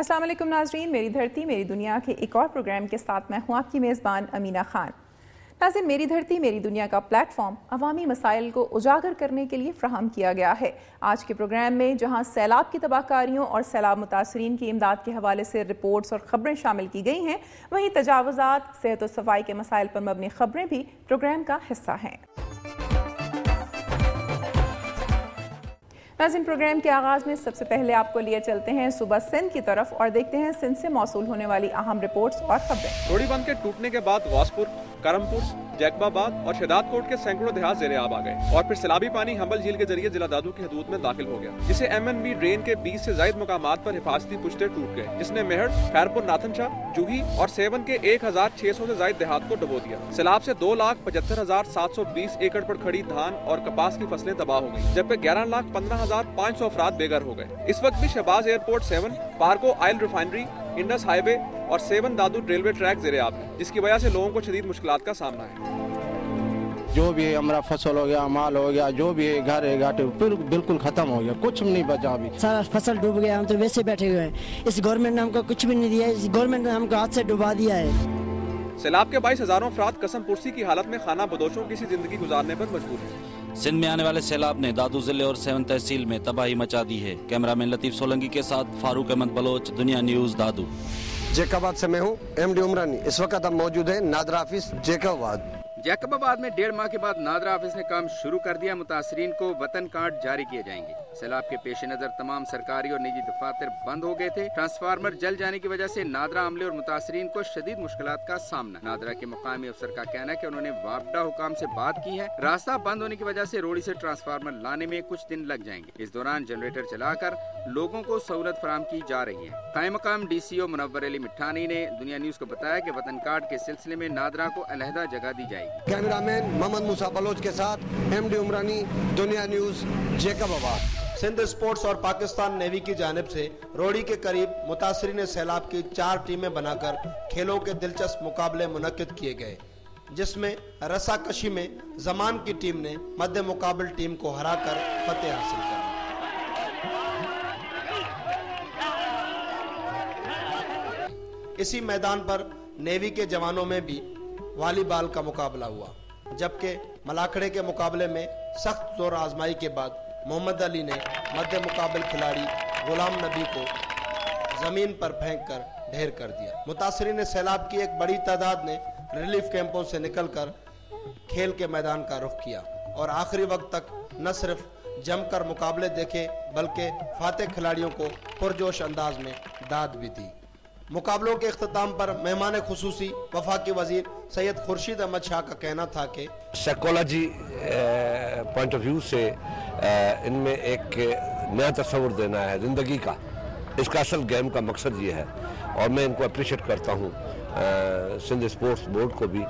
السلام علیکم ناظرین، میری دھرتی میری دنیا کے ایک اور پروگرام کے ساتھ میں ہوں آپ کی میزبان امینہ خان۔ ناظرین، میری دھرتی میری دنیا کا پلیٹ فارم عوامی مسائل کو اجاگر کرنے کے لیے فراہم کیا گیا ہے۔ آج کے پروگرام میں جہاں سیلاب کی تباہ کاریوں اور سیلاب متاثرین کی امداد کے حوالے سے رپورٹس اور خبریں شامل کی گئی ہیں، وہیں تجاوزات، صحت و صفائی کے مسائل پر مبنی خبریں بھی پروگرام کا حصہ ہیں۔ ناظرین، پروگرام کے آغاز میں سب سے پہلے آپ کو لیے چلتے ہیں صوبہ سندھ کی طرف اور دیکھتے ہیں سندھ سے موصول ہونے والی اہم رپورٹس اور خبریں۔ روڑی بند کے ٹوٹنے کے بعد غوث پور، کرمپور، جیکب آباد اور شہداد کوٹ کے سینکڑوں دیہات زیر آب آ گئے اور پھر سیلابی پانی ہمبل جھیل کے ذریعے ضلع دادو کی حدود میں داخل ہو گیا، جسے MNB ڈرین کے 20 سے زائد مقامات پر حفاظتی پشتے ٹوٹ گئے، جس نے مہڑ، خیرپور، ناتھن شاہ، جوہی اور سیون کے 1600 سے زائد دیہات کو ڈبو دیا۔ سیلاب سے 2,75,720 ایکڑ پر کھڑی دھان اور کپاس کی فصلیں تباہ ہو گئی، جبکہ 11,15,500 افراد بے گھر ہو گئے۔ اس وقت بھی شہباز ایئرپورٹ 7، پارکو آئل ریفائنری، انڈس ہائی وے اور سیون دادو ریلوے ٹریک زیر آب ہے، جس کی وجہ سے لوگوں کو شدید مشکلات کا سامنا ہے۔ جو بھی ہمارا فصل ہو گیا، مال ہو گیا، جو بھی گھر ہے گاٹے بالکل ختم ہو گیا، کچھ نہیں بچا ابھی، سارا فصل ڈوب گیا۔ ہم تو ویسے بیٹھے ہوئے ہیں، اس گورنمنٹ نے ہم کو کچھ بھی نہیں دیا، اس گورنمنٹ نے ہم کو ہاتھ سے ڈبا دیا ہے۔ سیلاب کے باعث ہزاروں افراد قسم پرسی کی حالت میں خانہ بدوشوں کی سی زندگی گزارنے پر مجبور ہیں۔ سندھ میں آنے والے سیلاب نے دادو ضلع اور سیون تحصیل میں تباہی مچا دی ہے۔ کیمرہ مین لطیف سولنگی کے ساتھ فاروق احمد بلوچ، دنیا نیوز، دادو۔ جیکب آباد سے میں ہوں MD عمرانی۔ اس وقت ہم موجود ہیں نادر آفس جیکب آباد۔ جیکب آباد میں 1.5 ماہ کے بعد نادر آفس نے کام شروع کر دیا۔ متاثرین کو وطن کارڈ جاری کیے جائیں گے۔ سیلاب کے پیش نظر تمام سرکاری اور نجی دفاتر بند ہو گئے تھے۔ ٹرانسفارمر جل جانے کی وجہ سے نادرہ عملے اور متاثرین کو شدید مشکلات کا سامنا۔ نادرہ کے مقامی افسر کا کہنا ہے کہ انہوں نے وابڈہ حکام سے بات کی ہے۔ راستہ بند ہونے کی وجہ سے روڑی سے ٹرانسفارمر لانے میں کچھ دن لگ جائیں گے۔ اس دوران جنریٹر چلا کر لوگوں کو سہولت فراہم کی جا رہی ہے۔ قائم مقام DCO منور علی مٹھانی نے دنیا نیوز کو بتایا کہ وطن کارڈ کے سلسلے میں نادرہ کو علیحدہ جگہ دی جائے گی۔ کیمرہ مین محمد موسیٰ بلوچ کے ساتھ MD عمرانی، دنیا نیوز، جیکب آباد۔ سندھ اسپورٹس اور پاکستان نیوی کی جانب سے روڑی کے قریب متاثرین سیلاب کی 4 ٹیمیں بنا کر کھیلوں کے دلچسپ مقابلے منعقد کیے گئے، جس میں رسا کشی میں زمان کی ٹیم نے مد مقابل ٹیم کو ہرا کر فتح حاصل کر لی۔ اسی میدان پر نیوی کے جوانوں میں بھی والی بال کا مقابلہ ہوا، جبکہ ملاکھڑے کے مقابلے میں سخت زور آزمائی کے بعد محمد علی نے مد مقابل کھلاڑی غلام نبی کو زمین پر پھینک کر ڈھیر کر دیا۔ متاثرین سیلاب کی ایک بڑی تعداد نے ریلیف کیمپوں سے نکل کر کھیل کے میدان کا رخ کیا اور آخری وقت تک نہ صرف جم کر مقابلے دیکھے بلکہ فاتح کھلاڑیوں کو پرجوش انداز میں داد بھی دی۔ مقابلوں کے اختتام پر مہمان خصوصی وفاقی وزیر سید خورشید احمد شاہ کا کہنا تھا کہ سائیکالوجی پوائنٹ آف ویو سے ان میں ایک نیا تصور دینا ہے زندگی کا۔ اس کا اصل گیم کا مقصد یہ ہے اور میں ان کو اپریشیٹ کرتا ہوں، سندھ اسپورٹس بورڈ کو بھی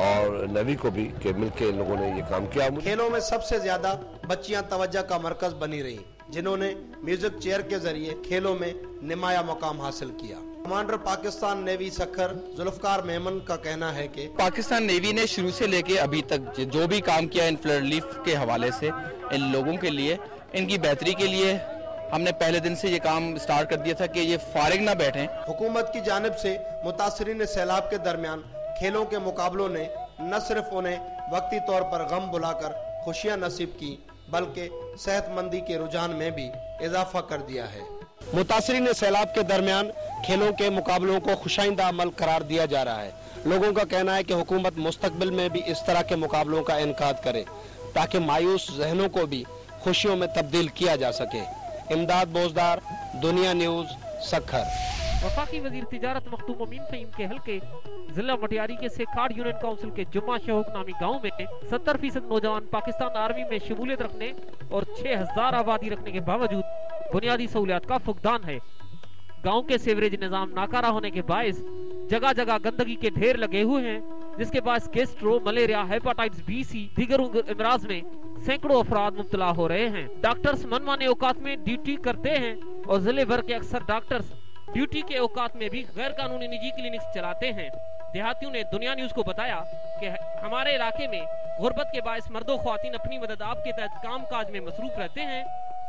اور نیوی کو بھی کہ مل کے ان لوگوں نے یہ کام کیا۔ کھیلوں میں سب سے زیادہ بچیاں توجہ کا مرکز بنی رہی، جنہوں نے میوزک چیئر کے ذریعے کھیلوں میں نمایاں مقام حاصل کیا۔ کمانڈر پاکستان نیوی سکھر ذوالفقار میمن کا کہنا ہے کہ پاکستان نیوی نے شروع سے لے کے ابھی تک جو بھی کام کیا ان فلڈ ریلیف کے حوالے سے، ان لوگوں کے لیے، ان کی بہتری کے لیے ہم نے پہلے دن سے یہ کام سٹارٹ کر دیا تھا کہ یہ فارغ نہ بیٹھیں۔ حکومت کی جانب سے متاثرین سیلاب کے درمیان کھیلوں کے مقابلوں نے نہ صرف انہیں وقتی طور پر غم بلا کر خوشیاں نصیب کی بلکہ صحت مندی کے رجحان میں بھی اضافہ کر دیا ہے۔ متاثرین سیلاب کے درمیان کھیلوں کے مقابلوں کو خوشائندہ عمل قرار دیا جا رہا ہے۔ لوگوں کا کہنا ہے کہ حکومت مستقبل میں بھی اس طرح کے مقابلوں کا انعقاد کرے تاکہ مایوس ذہنوں کو بھی خوشیوں میں تبدیل کیا جا سکے۔ امداد بوزدار، دنیا نیوز، سکھر۔ وفاقی وزیر تجارت مختوم امین فہیم کے حلقے ضلع مٹیاری کے سیکھاڑ یونین کونسل کے جمعہ شہوک نامی گاؤں میں 70% نوجوان پاکستان آرمی میں شمولیت رکھنے اور 6000 آبادی رکھنے کے باوجود بنیادی سہولیات کا فقدان ہے۔ گاؤں کے سیوریج نظام ناکارہ ہونے کے باعث جگہ جگہ گندگی کے ڈھیر لگے ہوئے ہیں، جس کے باعث gastro, malaria, hepatitis B، C دیگر امراض میں سینکڑوں افراد مبتلا ہو رہے ہیں۔ ڈاکٹرز منمانے اوقات میں ڈیوٹی کرتے ہیں اور ضلع بھر کے اکثر ڈاکٹرز ڈیوٹی کے اوقات میں بھی غیر قانونی نجی کلینکس چلاتے ہیں۔ دیہاتیوں نے دنیا نیوز کو بتایا کہ ہمارے علاقے میں غربت کے باعث مرد و خواتین اپنی مدد آپ کے تحت کام کاج میں مصروف رہتے ہیں۔